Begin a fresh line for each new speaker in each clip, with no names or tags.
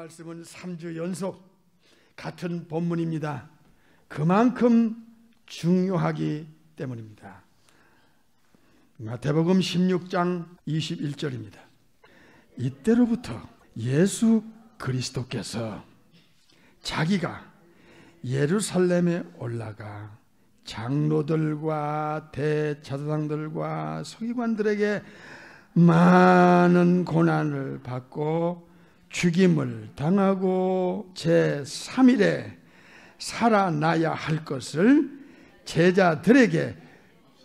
말씀은 3주 연속 같은 본문입니다. 그만큼 중요하기 때문입니다. 마태복음 16장 21절입니다. 이때로부터 예수 그리스도께서 자기가 예루살렘에 올라가 장로들과 대제사장들과 서기관들에게 많은 고난을 받고 죽임을 당하고 제3일에 살아나야 할 것을 제자들에게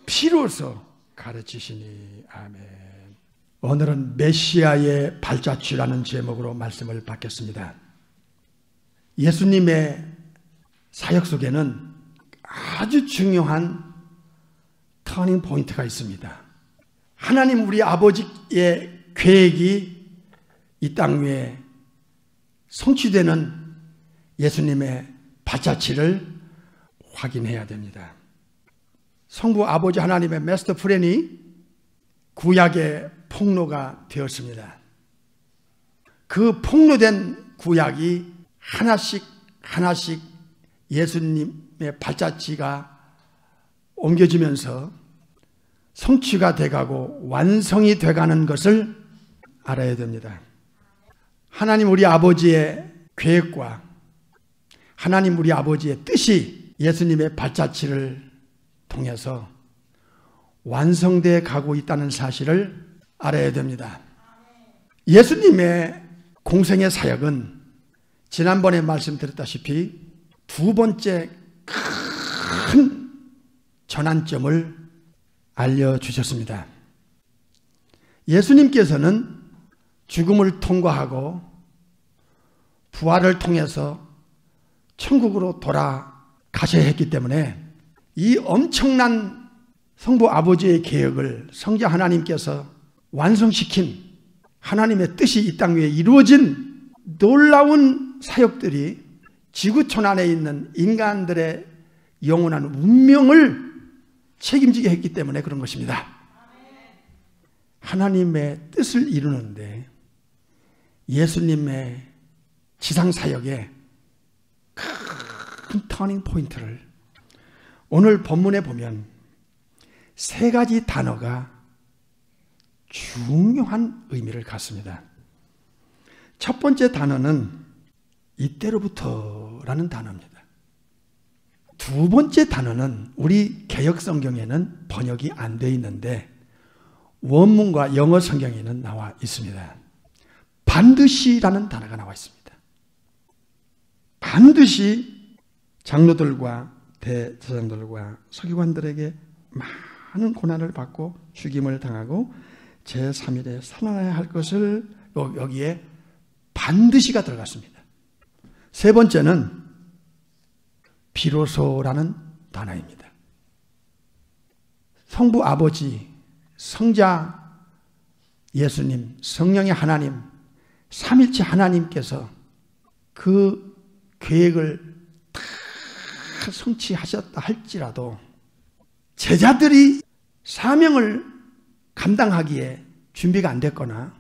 비로소 가르치시니. 아멘. 오늘은 메시아의 발자취라는 제목으로 말씀을 받겠습니다. 예수님의 사역 속에는 아주 중요한 터닝 포인트가 있습니다. 하나님 우리 아버지의 계획이 이 땅 위에 성취되는 예수님의 발자취를 확인해야 됩니다. 성부 아버지 하나님의 마스터 플랜이 구약의 폭로가 되었습니다. 그 폭로된 구약이 하나씩 하나씩 예수님의 발자취가 옮겨지면서 성취가 돼가고 완성이 돼가는 것을 알아야 됩니다. 하나님 우리 아버지의 계획과 하나님 우리 아버지의 뜻이 예수님의 발자취를 통해서 완성되어 가고 있다는 사실을 알아야 됩니다. 예수님의 공생의 사역은 지난번에 말씀드렸다시피 두 번째 큰 전환점을 알려주셨습니다. 예수님께서는 죽음을 통과하고 부활을 통해서 천국으로 돌아가셔야 했기 때문에 이 엄청난 성부 아버지의 계획을 성자 하나님께서 완성시킨 하나님의 뜻이 이 땅 위에 이루어진 놀라운 사역들이 지구촌 안에 있는 인간들의 영원한 운명을 책임지게 했기 때문에 그런 것입니다. 하나님의 뜻을 이루는데 예수님의 지상사역의 큰 터닝 포인트를 오늘 본문에 보면 세 가지 단어가 중요한 의미를 갖습니다. 첫 번째 단어는 이때로부터라는 단어입니다. 두 번째 단어는 우리 개역성경에는 번역이 안 되어 있는데 원문과 영어 성경에는 나와 있습니다. 반드시라는 단어가 나와 있습니다. 반드시 장로들과 대제사장들과 서기관들에게 많은 고난을 받고 죽임을 당하고 제3일에 살아나야 할 것을 여기에 반드시가 들어갔습니다. 세 번째는 비로소라는 단어입니다. 성부 아버지, 성자 예수님, 성령의 하나님, 삼일체 하나님께서 그 계획을 다 성취하셨다 할지라도 제자들이 사명을 감당하기에 준비가 안 됐거나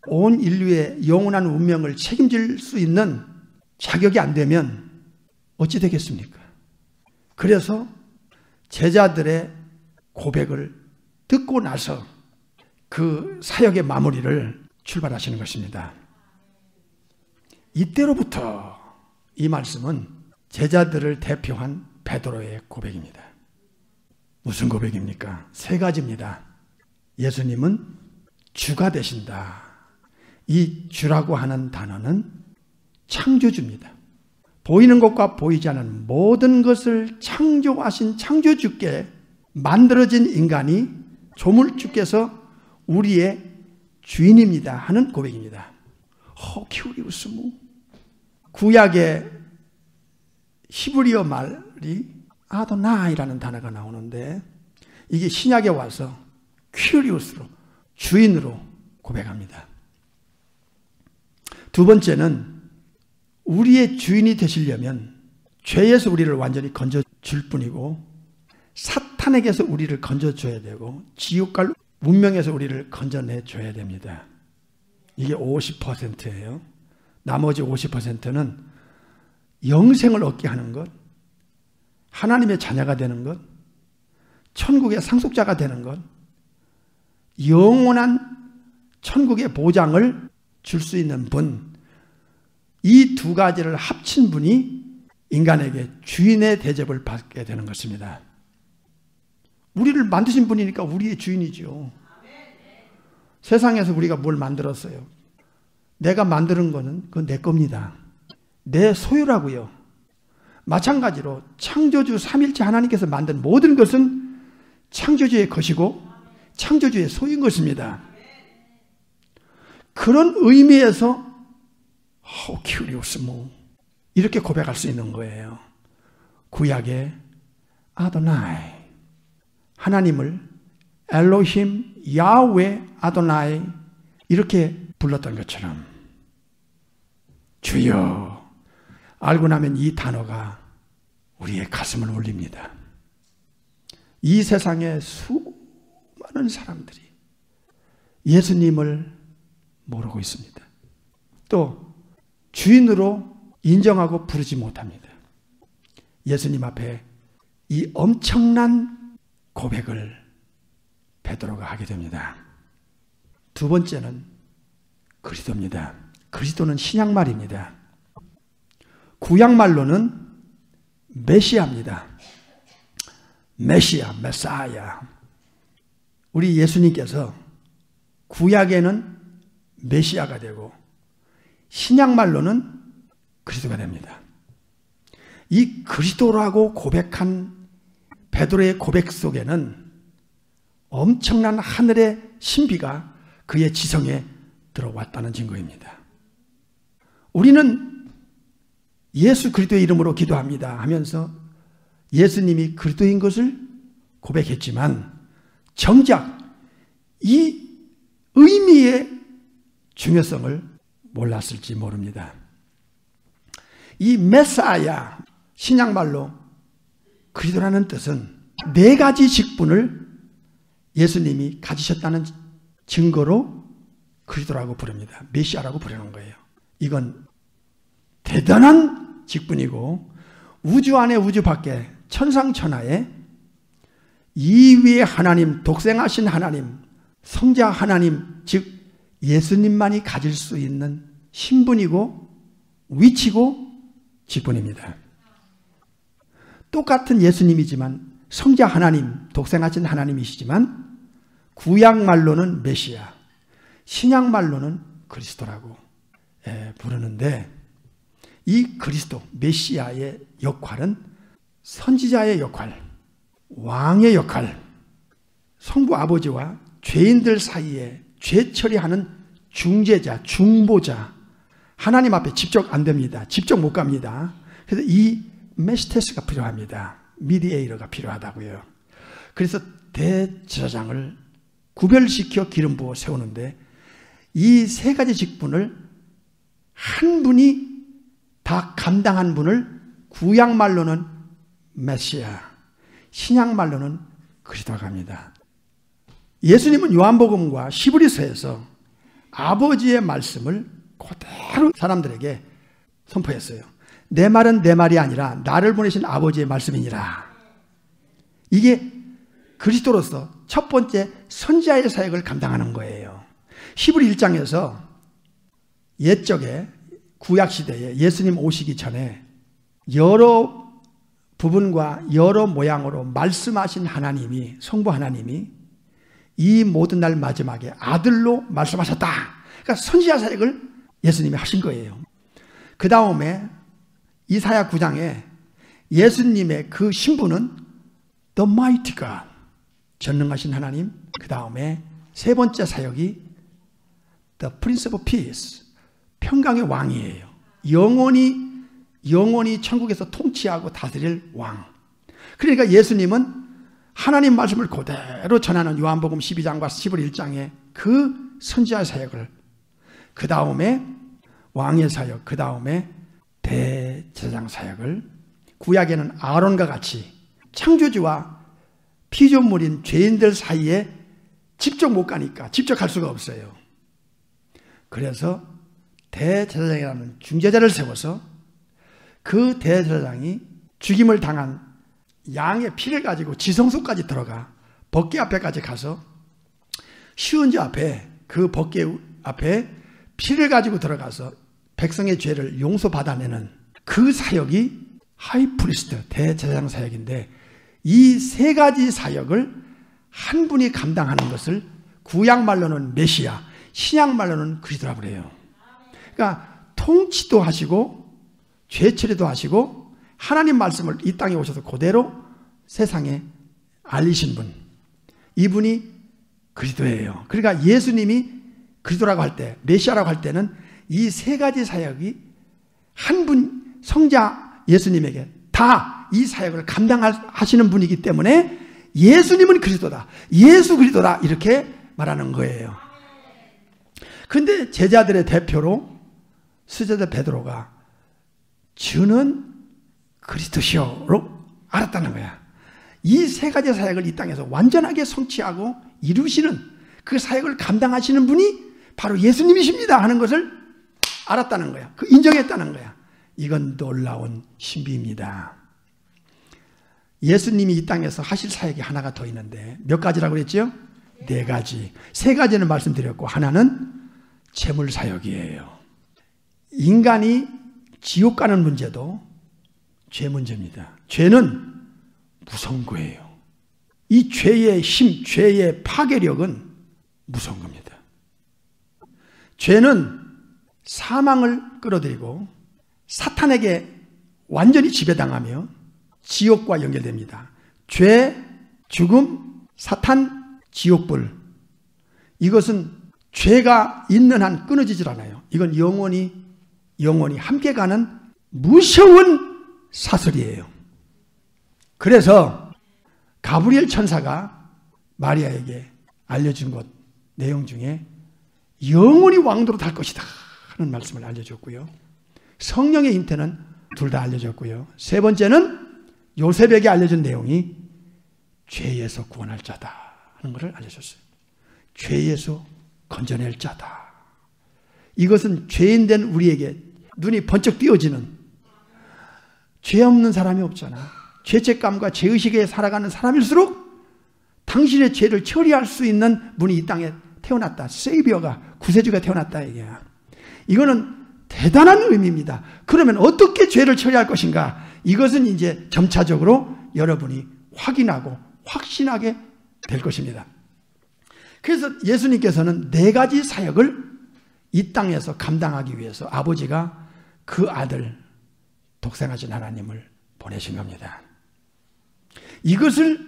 온 인류의 영원한 운명을 책임질 수 있는 자격이 안 되면 어찌 되겠습니까? 그래서 제자들의 고백을 듣고 나서 그 사역의 마무리를 출발하시는 것입니다. 이때로부터 이 말씀은 제자들을 대표한 베드로의 고백입니다. 무슨 고백입니까? 세 가지입니다. 예수님은 주가 되신다. 이 주라고 하는 단어는 창조주입니다. 보이는 것과 보이지 않는 모든 것을 창조하신 창조주께 만들어진 인간이 조물주께서 우리의 주인입니다 하는 고백입니다. 키우리우스무. 구약의 히브리어 말이 아도나이라는 단어가 나오는데 이게 신약에 와서 큐리우스로 주인으로 고백합니다. 두 번째는 우리의 주인이 되시려면 죄에서 우리를 완전히 건져줄 뿐이고 사탄에게서 우리를 건져줘야 되고 지옥 갈 운명에서 우리를 건져내줘야 됩니다. 이게 50%예요. 나머지 50%는 영생을 얻게 하는 것, 하나님의 자녀가 되는 것, 천국의 상속자가 되는 것, 영원한 천국의 보장을 줄 수 있는 분, 이 두 가지를 합친 분이 인간에게 주인의 대접을 받게 되는 것입니다. 우리를 만드신 분이니까 우리의 주인이죠. 세상에서 우리가 뭘 만들었어요? 내가 만드는 거는 그건 내 겁니다. 내 소유라고요. 마찬가지로 창조주 삼일체 하나님께서 만든 모든 것은 창조주의 것이고 창조주의 소유인 것입니다. 그런 의미에서 큐리오스 이렇게 고백할 수 있는 거예요. 구약의 아도나이, 하나님을 엘로힘 야훼 아도나이 이렇게 불렀던 것처럼 주여, 알고 나면 이 단어가 우리의 가슴을 울립니다. 이 세상에 수많은 사람들이 예수님을 모르고 있습니다. 또 주인으로 인정하고 부르지 못합니다. 예수님 앞에 이 엄청난 고백을 베드로가 하게 됩니다. 두 번째는 그리스도입니다. 그리스도는 신약말입니다. 구약말로는 메시아입니다. 메시아, 메사야. 우리 예수님께서 구약에는 메시아가 되고 신약말로는 그리스도가 됩니다. 이 그리스도라고 고백한 베드로의 고백 속에는 엄청난 하늘의 신비가 그의 지성에 들어왔다는 증거입니다. 우리는 예수 그리스도의 이름으로 기도합니다 하면서 예수님이 그리스도인 것을 고백했지만 정작 이 의미의 중요성을 몰랐을지 모릅니다. 이 메사야, 신약말로 그리스도라는 뜻은 네 가지 직분을 예수님이 가지셨다는 증거로 그리스도라고 부릅니다. 메시아라고 부르는 거예요. 이건 대단한 직분이고 우주 안에 우주 밖에 천상천하에 이위의 하나님, 독생하신 하나님, 성자 하나님, 즉 예수님만이 가질 수 있는 신분이고 위치고 직분입니다. 똑같은 예수님이지만 성자 하나님, 독생하신 하나님이시지만 구약말로는 메시아, 신약말로는 그리스도라고 부르는데 이 그리스도, 메시아의 역할은 선지자의 역할, 왕의 역할, 성부 아버지와 죄인들 사이에 죄 처리하는 중재자, 중보자, 하나님 앞에 직접 안 됩니다. 직접 못 갑니다. 그래서 이 메시테스가 필요합니다. 미디에이터가 필요하다고요. 그래서 대제사장을 구별시켜 기름 부어 세우는데 이 세 가지 직분을 한 분이 다 감당한 분을 구약말로는 메시아, 신약말로는 그리스도라고 합니다. 예수님은 요한복음과 히브리서에서 아버지의 말씀을 그대로 사람들에게 선포했어요. 내 말은 내 말이 아니라 나를 보내신 아버지의 말씀이니라. 이게 그리스도로서 첫 번째 선지자의 사역을 감당하는 거예요. 히브리 1장에서 옛적에 구약시대에 예수님 오시기 전에 여러 부분과 여러 모양으로 말씀하신 하나님이, 성부 하나님이 이 모든 날 마지막에 아들로 말씀하셨다. 그러니까 선지자 사역을 예수님이 하신 거예요. 그 다음에 이사야 9장에 예수님의 그 신분은 The Mighty God, 전능하신 하나님. 그 다음에 세 번째 사역이 The Prince of Peace, 평강의 왕이에요. 영원히 천국에서 통치하고 다스릴 왕. 그러니까 예수님은 하나님 말씀을 그대로 전하는 요한복음 12장과 11장의 그 선지자 사역을, 그 다음에 왕의 사역, 그 다음에 대제사장 사역을 구약에는 아론과 같이 창조주와 피조물인 죄인들 사이에 직접 못 가니까 직접 갈 수가 없어요. 그래서 대제사장이라는 중재자를 세워서 그 대제사장이 죽임을 당한 양의 피를 가지고 지성소까지 들어가 법궤 앞에까지 가서 시운지 앞에, 그 법궤 앞에 피를 가지고 들어가서 백성의 죄를 용서받아내는 그 사역이 하이프리스트, 대제사장 사역인데, 이 세 가지 사역을 한 분이 감당하는 것을 구약말로는 메시아, 신약말로는 그리스도라고 그래요. 그러니까 통치도 하시고 죄 처리도 하시고 하나님 말씀을 이 땅에 오셔서 그대로 세상에 알리신 분, 이분이 그리스도예요. 그러니까 예수님이 그리스도라고 할 때, 메시아라고 할 때는 이 세 가지 사역이 한 분, 성자 예수님에게 다 이 사역을 감당하시는 분이기 때문에 예수님은 그리스도다, 예수 그리스도다, 이렇게 말하는 거예요. 근데 제자들의 대표로 스제자 베드로가 주는 그리스도시오로 알았다는 거야. 이 세 가지 사역을 이 땅에서 완전하게 성취하고 이루시는, 그 사역을 감당하시는 분이 바로 예수님이십니다 하는 것을 알았다는 거야. 그 인정했다는 거야. 이건 놀라운 신비입니다. 예수님이 이 땅에서 하실 사역이 하나가 더 있는데 몇 가지라고 그랬죠? 네 가지. 세 가지는 말씀드렸고 하나는 재물 사역이에요. 인간이 지옥 가는 문제도 죄 문제입니다. 죄는 무서운 거예요. 이 죄의 힘, 죄의 파괴력은 무서운 겁니다. 죄는 사망을 끌어들이고 사탄에게 완전히 지배당하며 지옥과 연결됩니다. 죄, 죽음, 사탄, 지옥불. 이것은 죄가 있는 한 끊어지질 않아요. 이건 영원히 함께 가는 무서운 사슬이에요. 그래서 가브리엘 천사가 마리아에게 알려준 것 내용 중에 영원히 왕도로 달 것이다 하는 말씀을 알려줬고요. 성령의 잉태는 둘 다 알려줬고요. 세 번째는 요셉에게 알려준 내용이 죄에서 구원할 자다 하는 것을 알려줬어요. 죄에서 건져낼 자다. 이것은 죄인된 우리에게 눈이 번쩍 띄어지는, 죄 없는 사람이 없잖아. 죄책감과 죄의식에 살아가는 사람일수록 당신의 죄를 처리할 수 있는 분이 이 땅에 태어났다. 세이비어가, 구세주가 태어났다 이게야. 이거는 대단한 의미입니다. 그러면 어떻게 죄를 처리할 것인가? 이것은 이제 점차적으로 여러분이 확인하고 확신하게 될 것입니다. 그래서 예수님께서는 네 가지 사역을 이 땅에서 감당하기 위해서 아버지가 그 아들, 독생하신 하나님을 보내신 겁니다. 이것을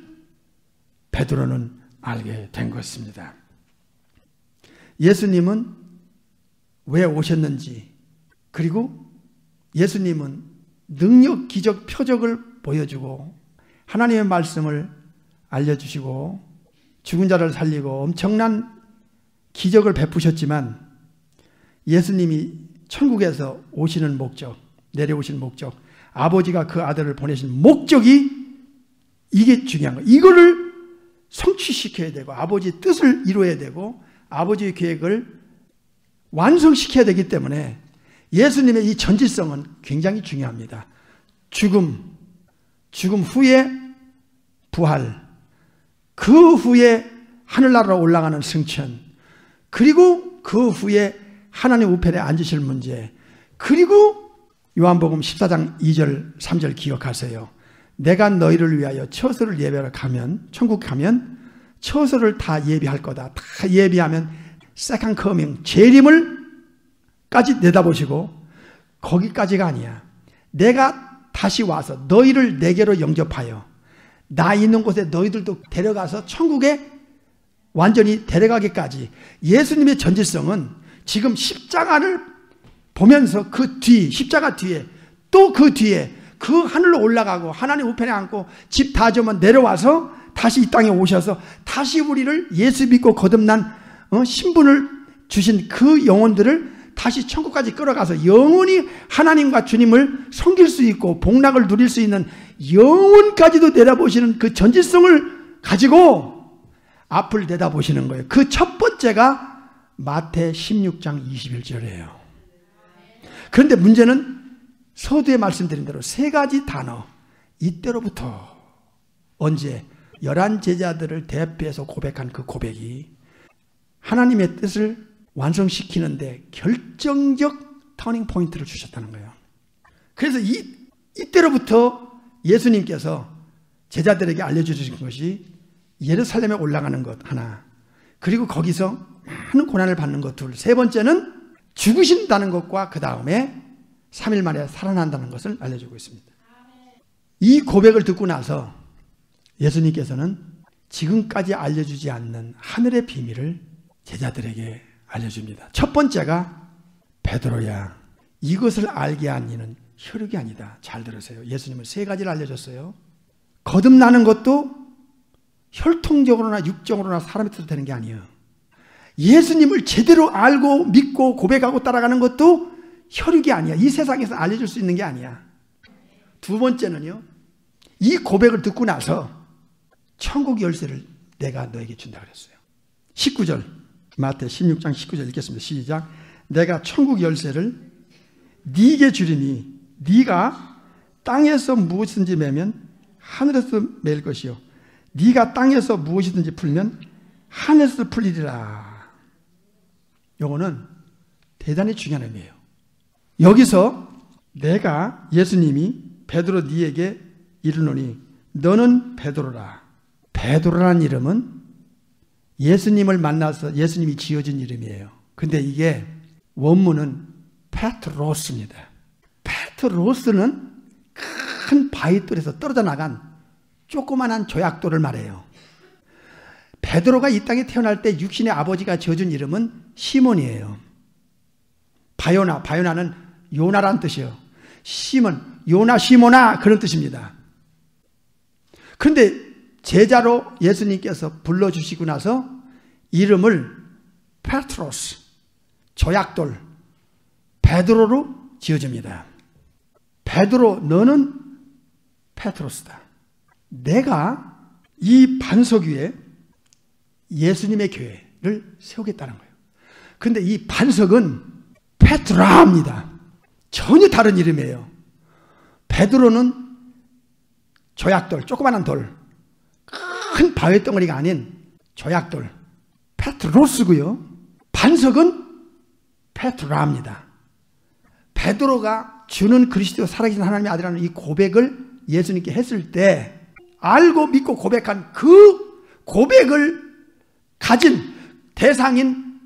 베드로는 알게 된 것입니다. 예수님은 왜 오셨는지, 그리고 예수님은 능력, 기적, 표적을 보여주고 하나님의 말씀을 알려주시고 죽은 자를 살리고 엄청난 기적을 베푸셨지만 예수님이 천국에서 오시는 목적, 내려오시는 목적, 아버지가 그 아들을 보내신 목적이 이게 중요한 거예요. 이거를 성취시켜야 되고 아버지의 뜻을 이루어야 되고 아버지의 계획을 완성시켜야 되기 때문에 예수님의 이 전지성은 굉장히 중요합니다. 죽음 후에 부활, 그 후에 하늘나라로 올라가는 승천, 그리고 그 후에 하나님 우편에 앉으실 문제, 그리고 요한복음 14장 2절 3절 기억하세요. 내가 너희를 위하여 처소를 예배하러 가면, 천국 가면 처소를 다 예비할 거다. 다 예비하면 세컨드 커밍, 재림을 까지 내다보시고 거기까지가 아니야. 내가 다시 와서 너희를 내게로 영접하여 나 있는 곳에 너희들도 데려가서 천국에 완전히 데려가기까지 예수님의 전지성은 지금 십자가를 보면서 그 뒤, 십자가 뒤에 또 그 뒤에 그 하늘로 올라가고 하나님 우편에 앉고 집 다 지으면 내려와서 다시 이 땅에 오셔서 다시 우리를 예수 믿고 거듭난 신분을 주신 그 영혼들을 다시 천국까지 끌어가서 영원히 하나님과 주님을 섬길 수 있고 복락을 누릴 수 있는 영혼까지도 내다보시는 그 전지성을 가지고 앞을 내다보시는 거예요. 그 첫 번째가 마태 16장 21절이에요. 그런데 문제는 서두에 말씀드린 대로 세 가지 단어, 이때로부터, 언제 11 제자들을 대표해서 고백한 그 고백이 하나님의 뜻을 완성시키는데 결정적 터닝 포인트를 주셨다는 거예요. 그래서 이때로부터 예수님께서 제자들에게 알려주신 것이 예루살렘에 올라가는 것 하나, 그리고 거기서 많은 고난을 받는 것 둘, 세 번째는 죽으신다는 것과 그 다음에 3일 만에 살아난다는 것을 알려주고 있습니다. 이 고백을 듣고 나서 예수님께서는 지금까지 알려주지 않는 하늘의 비밀을 제자들에게 알려줍니다. 첫 번째가 베드로야, 이것을 알게 한 이는 혈육이 아니다. 잘 들으세요. 예수님은 세 가지를 알려줬어요. 거듭나는 것도 혈통적으로나 육적으로나 사람이 뜻대로 되는 게 아니에요. 예수님을 제대로 알고 믿고 고백하고 따라가는 것도 혈육이 아니야. 이 세상에서 알려줄 수 있는 게 아니야. 두 번째는요, 이 고백을 듣고 나서 천국 열쇠를 내가 너에게 준다 그랬어요. 19절, 마태 16장 19절 읽겠습니다. 시작. 내가 천국 열쇠를 네게 주리니 네가 땅에서 무엇이든지 매면 하늘에서 매일 것이요 네가 땅에서 무엇이든지 풀면 하늘에서 풀리리라. 요거는 대단히 중요한 의미예요. 여기서 내가, 예수님이 베드로 네에게 이르노니 너는 베드로라. 베드로라는 이름은 예수님을 만나서 예수님이 지어준 이름이에요. 근데 이게 원문은 페트로스입니다. 페트로스는 큰 바위돌에서 떨어져 나간 조그만한 조약돌을 말해요. 베드로가 이 땅에 태어날 때 육신의 아버지가 지어준 이름은 시몬이에요. 바요나는 요나라는 뜻이에요. 시몬, 요나 시모나 그런 뜻입니다. 그런데 제자로 예수님께서 불러주시고 나서 이름을 페트로스, 조약돌, 베드로로 지어줍니다. 베드로, 너는 페트로스다. 내가 이 반석 위에 예수님의 교회를 세우겠다는 거예요. 그런데 이 반석은 페트라입니다. 전혀 다른 이름이에요. 베드로는 조약돌, 조그마한 돌, 큰 바위 덩어리가 아닌 조약돌, 페트로스고요. 반석은 페트라입니다. 베드로가 주는 그리스도 살아계신 하나님의 아들이라는 이 고백을 예수님께 했을 때 알고 믿고 고백한 그 고백을 가진 대상인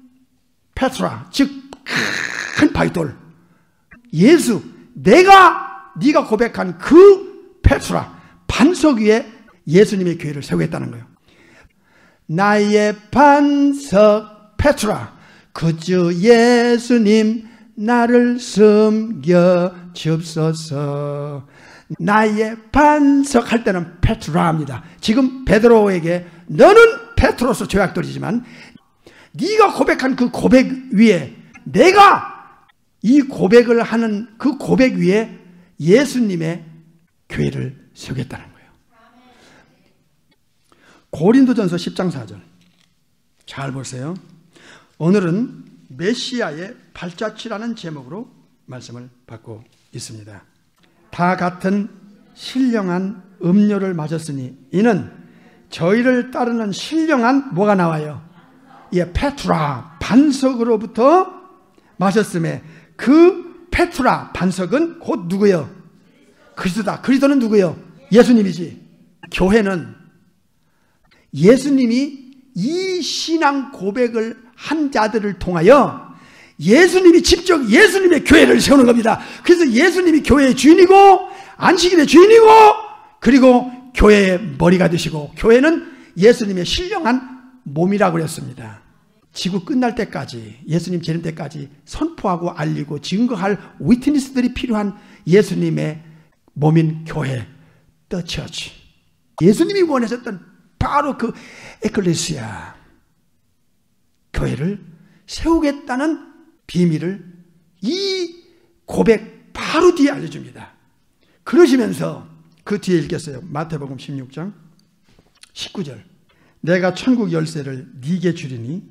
페트라, 즉 큰 바위돌, 예수, 네가 고백한 그 페트라, 반석 위에 예수님의 교회를 세우겠다는 거예요. 나의 반석 페트라, 그 주 예수님 나를 섬겨 주옵소서. 나의 반석 할 때는 페트라입니다. 지금 베드로에게 너는 페트로스 조약돌이지만 네가 고백한 그 고백 위에 내가 이 고백을 하는 그 고백 위에 예수님의 교회를 세우겠다는 거예요. 고린도전서 10장 4절 잘 보세요. 오늘은 메시아의 발자취라는 제목으로 말씀을 받고 있습니다. 다 같은 신령한 음료를 마셨으니 이는 저희를 따르는 신령한 뭐가 나와요? 예, 페트라, 반석으로부터 마셨음에 그 페트라, 반석은 곧 누구요? 그리스도다. 그리스도는 누구요? 예수님이지. 교회는 예수님이 이 신앙 고백을 한 자들을 통하여 예수님이 직접 예수님의 교회를 세우는 겁니다. 그래서 예수님이 교회의 주인이고 안식일의 주인이고 그리고 교회의 머리가 되시고 교회는 예수님의 신령한 몸이라고 그랬습니다. 지구 끝날 때까지 예수님 재림 때까지 선포하고 알리고 증거할 위트니스들이 필요한 예수님의 몸인 교회, The Church. 예수님이 원하셨던 바로 그 에클레시아. 교회를 세우겠다는 비밀을 이 고백 바로 뒤에 알려줍니다. 그러시면서 그 뒤에 읽겠어요. 마태복음 16장 19절. 내가 천국 열쇠를 네게 주리니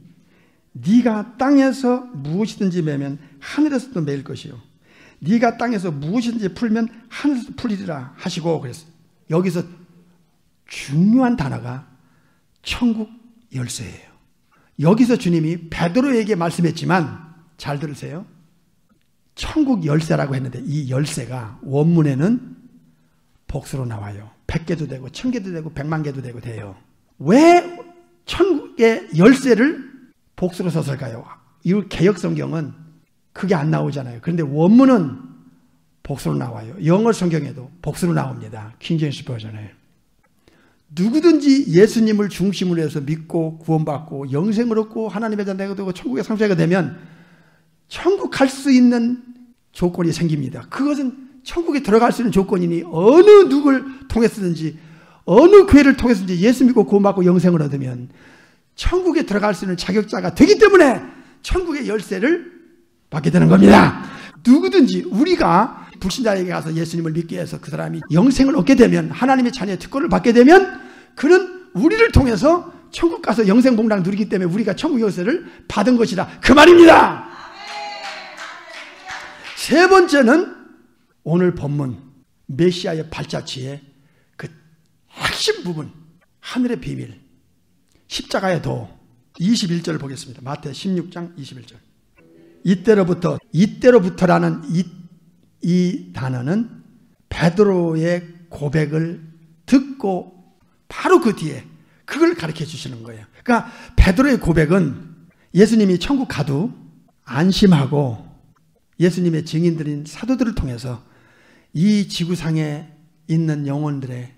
네가 땅에서 무엇이든지 매면 하늘에서도 매일 것이요 네가 땅에서 무엇이든지 풀면 하늘에서도 풀리리라 하시고 그랬어요. 여기서 중요한 단어가 천국 열쇠예요. 여기서 주님이 베드로에게 말씀했지만 잘 들으세요. 천국 열쇠라고 했는데 이 열쇠가 원문에는 복수로 나와요. 100개도 되고 1000개도 되고 100만 개도 되고 돼요. 왜 천국의 열쇠를 복수로 썼을까요? 이 개역 성경은 그게 안 나오잖아요. 그런데 원문은 복수로 나와요. 영어 성경에도 복수로 나옵니다. 킹제임스 버전에. 누구든지 예수님을 중심으로 해서 믿고 구원받고 영생을 얻고 하나님의 자녀가 되고 천국의 상속자가 되면 천국 갈 수 있는 조건이 생깁니다. 그것은 천국에 들어갈 수 있는 조건이니 어느 누굴 통해서든지 어느 교회를 통해서든지 예수 믿고 구원받고 영생을 얻으면 천국에 들어갈 수 있는 자격자가 되기 때문에 천국의 열쇠를 받게 되는 겁니다. 누구든지 우리가 불신자에게 가서 예수님을 믿게 해서 그 사람이 영생을 얻게 되면 하나님의 자녀의 특권을 받게 되면 그는 우리를 통해서 천국 가서 영생 복락을 누리기 때문에 우리가 천국 열쇠를 받은 것이다. 그 말입니다. 세 번째는 오늘 본문 메시아의 발자취의 그 핵심 부분 하늘의 비밀 십자가의 도 21절을 보겠습니다. 마태 16장 21절. 이때로부터라는 이 단어는 베드로의 고백을 듣고 바로 그 뒤에 그걸 가르쳐 주시는 거예요. 그러니까 베드로의 고백은 예수님이 천국 가도 안심하고 예수님의 증인들인 사도들을 통해서 이 지구상에 있는 영혼들의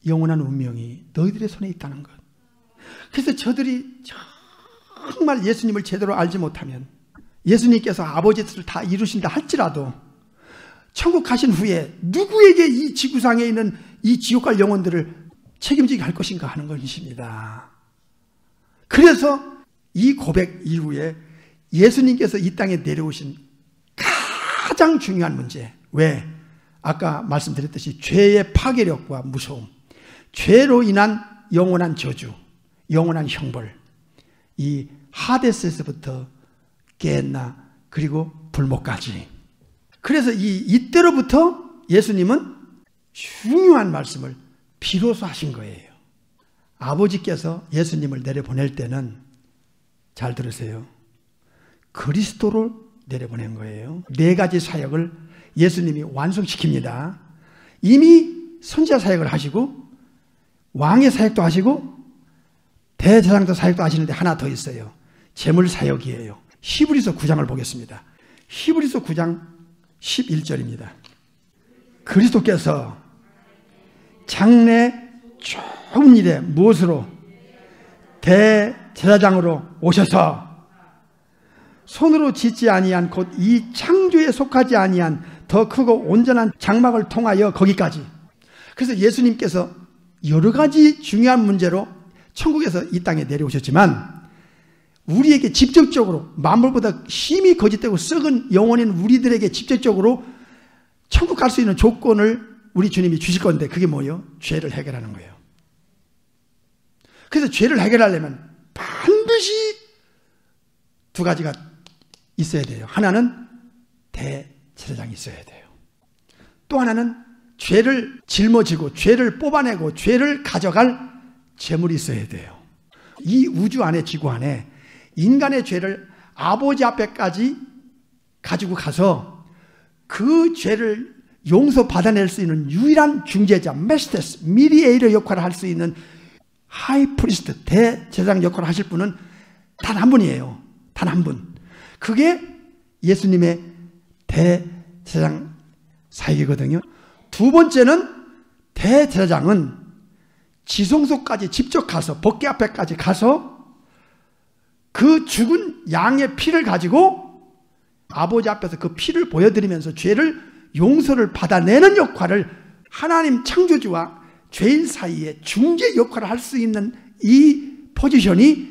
영원한 운명이 너희들의 손에 있다는 것. 그래서 저들이 정말 예수님을 제대로 알지 못하면 예수님께서 아버지의 뜻을 다 이루신다 할지라도 천국 가신 후에 누구에게 이 지구상에 있는 이 지옥 갈 영혼들을 책임지게 할 것인가 하는 것입니다. 그래서 이 고백 이후에 예수님께서 이 땅에 내려오신 가장 중요한 문제. 왜? 아까 말씀드렸듯이 죄의 파괴력과 무서움, 죄로 인한 영원한 저주, 영원한 형벌, 이 하데스에서부터 게엔나 그리고 불못까지. 그래서 이때로부터 예수님은 중요한 말씀을 비로소 하신 거예요. 아버지께서 예수님을 내려보낼 때는 잘 들으세요. 그리스도를 내려보낸 거예요. 4가지 사역을 예수님이 완성시킵니다. 이미 선지자 사역을 하시고 왕의 사역도 하시고 대제사장도 사역도 하시는데 하나 더 있어요. 제물 사역이에요. 히브리서 9장을 보겠습니다. 히브리서 9장 11절입니다. 그리스도께서 장래 좋은 일에 무엇으로? 대제사장으로 오셔서 손으로 짓지 아니한 곧 이 창조에 속하지 아니한 더 크고 온전한 장막을 통하여 거기까지. 그래서 예수님께서 여러 가지 중요한 문제로 천국에서 이 땅에 내려오셨지만 우리에게 직접적으로 만물보다 힘이 거짓되고 썩은 영혼인 우리들에게 직접적으로 천국 갈 수 있는 조건을 우리 주님이 주실 건데 그게 뭐예요? 죄를 해결하는 거예요. 그래서 죄를 해결하려면 반드시 2가지가 있어야 돼요. 하나는 대제사장이 있어야 돼요. 또 하나는 죄를 짊어지고 죄를 뽑아내고 죄를 가져갈 제물이 있어야 돼요. 이 우주 안에 지구 안에 인간의 죄를 아버지 앞에까지 가지고 가서 그 죄를 용서받아낼 수 있는 유일한 중재자 메스테스 미디에이터 역할을 할 수 있는 하이프리스트 대제사장 역할을 하실 분은 단 한 분이에요. 단 한 분. 그게 예수님의 대제사장 사역이거든요. 2번째는 대제사장은 지성소까지 직접 가서 법궤 앞에까지 가서 그 죽은 양의 피를 가지고 아버지 앞에서 그 피를 보여드리면서 죄를 용서를 받아내는 역할을 하나님 창조주와 죄인 사이에 중재 역할을 할 수 있는 이 포지션이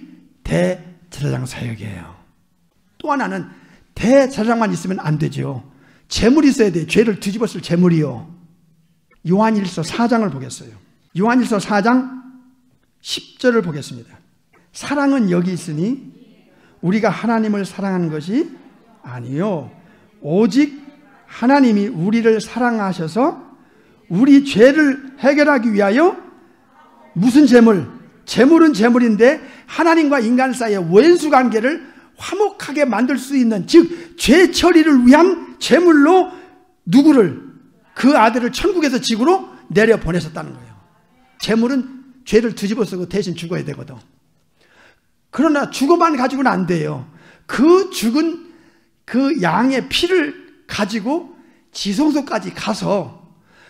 대제사장 사역이에요. 또 하나는 대제사장만 있으면 안 되죠. 제물이 있어야 돼요. 죄를 뒤집었을 제물이요. 요한일서 4장을 보겠어요. 요한일서 4장 10절을 보겠습니다. 사랑은 여기 있으니 우리가 하나님을 사랑하는 것이 아니요 오직 하나님이 우리를 사랑하셔서 우리 죄를 해결하기 위하여 무슨 제물? 제물은 제물인데 하나님과 인간 사이의 원수 관계를 화목하게 만들 수 있는, 즉 죄 처리를 위한 제물로 누구를? 그 아들을 천국에서 지구로 내려 보내셨다는 거예요. 제물은 죄를 뒤집어 쓰고 대신 죽어야 되거든. 그러나 죽어만 가지고는 안 돼요. 그 죽은 그 양의 피를 가지고 지성소까지 가서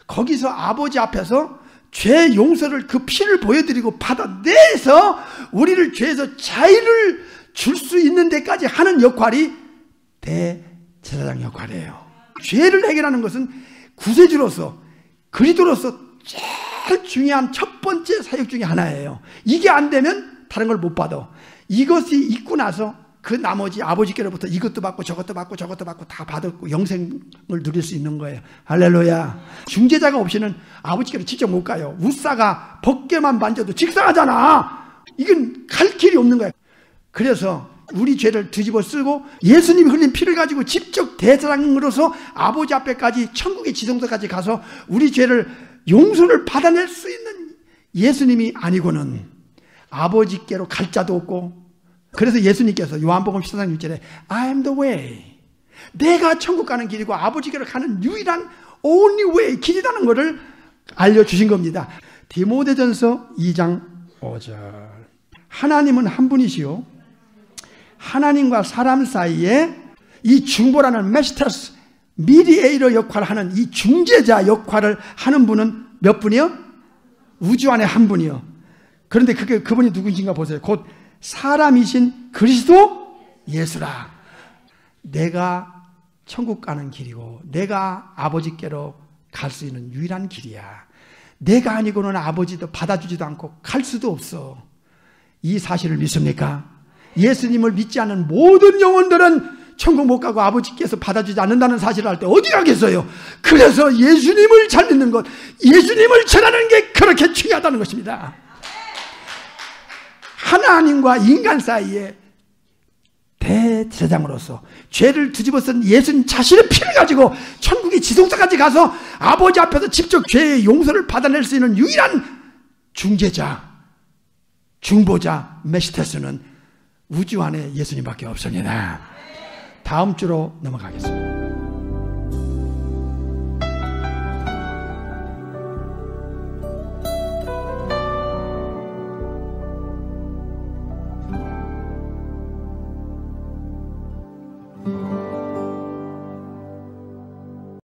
거기서 아버지 앞에서 죄 용서를, 그 피를 보여드리고 받아내서 우리를 죄에서 자유를 줄 수 있는 데까지 하는 역할이 대제사장 역할이에요. 죄를 해결하는 것은 구세주로서, 그리스도로서 제일 중요한 첫 번째 사역 중에 하나예요. 이게 안 되면 다른 걸 못 받아. 이것이 있고 나서 그 나머지 아버지께로부터 이것도 받고 저것도 받고 저것도 받고 다 받았고 영생을 누릴 수 있는 거예요. 할렐루야. 중재자가 없이는 아버지께로 직접 못 가요. 우사가 벗개만 만져도 직사하잖아. 이건 갈 길이 없는 거예요. 그래서 우리 죄를 뒤집어 쓰고 예수님이 흘린 피를 가지고 직접 대제사장으로서 아버지 앞에까지 천국의 지성소까지 가서 우리 죄를 용서를 받아낼 수 있는 예수님이 아니고는 아버지께로 갈 자도 없고, 그래서 예수님께서 요한복음 14장 6절에 I am the way, 내가 천국 가는 길이고 아버지께로 가는 유일한 only way, 길이라는 것을 알려주신 겁니다. 디모데전서 2장 5절 하나님은 한 분이시요 하나님과 사람 사이에 이 중보라는 메시터스 미디에이터 역할을 하는 이 중재자 역할을 하는 분은 몇 분이요? 우주 안에 한 분이요. 그런데 그분이 누구신가 보세요. 곧 사람이신 그리스도 예수라. 내가 천국 가는 길이고 내가 아버지께로 갈 수 있는 유일한 길이야. 내가 아니고는 아버지도 받아주지도 않고 갈 수도 없어. 이 사실을 믿습니까? 예수님을 믿지 않는 모든 영혼들은 천국 못 가고 아버지께서 받아주지 않는다는 사실을 알 때 어디 가겠어요? 그래서 예수님을 잘 믿는 것, 예수님을 전하는 게 그렇게 중요하다는 것입니다. 하나님과 인간 사이에 대제사장으로서 죄를 뒤집어 쓴 예수님 자신의 피를 가지고 천국의 지성소까지 가서 아버지 앞에서 직접 죄의 용서를 받아낼 수 있는 유일한 중재자, 중보자, 메시테스는 우주 안에 예수님밖에 없습니다. 다음 주로 넘어가겠습니다.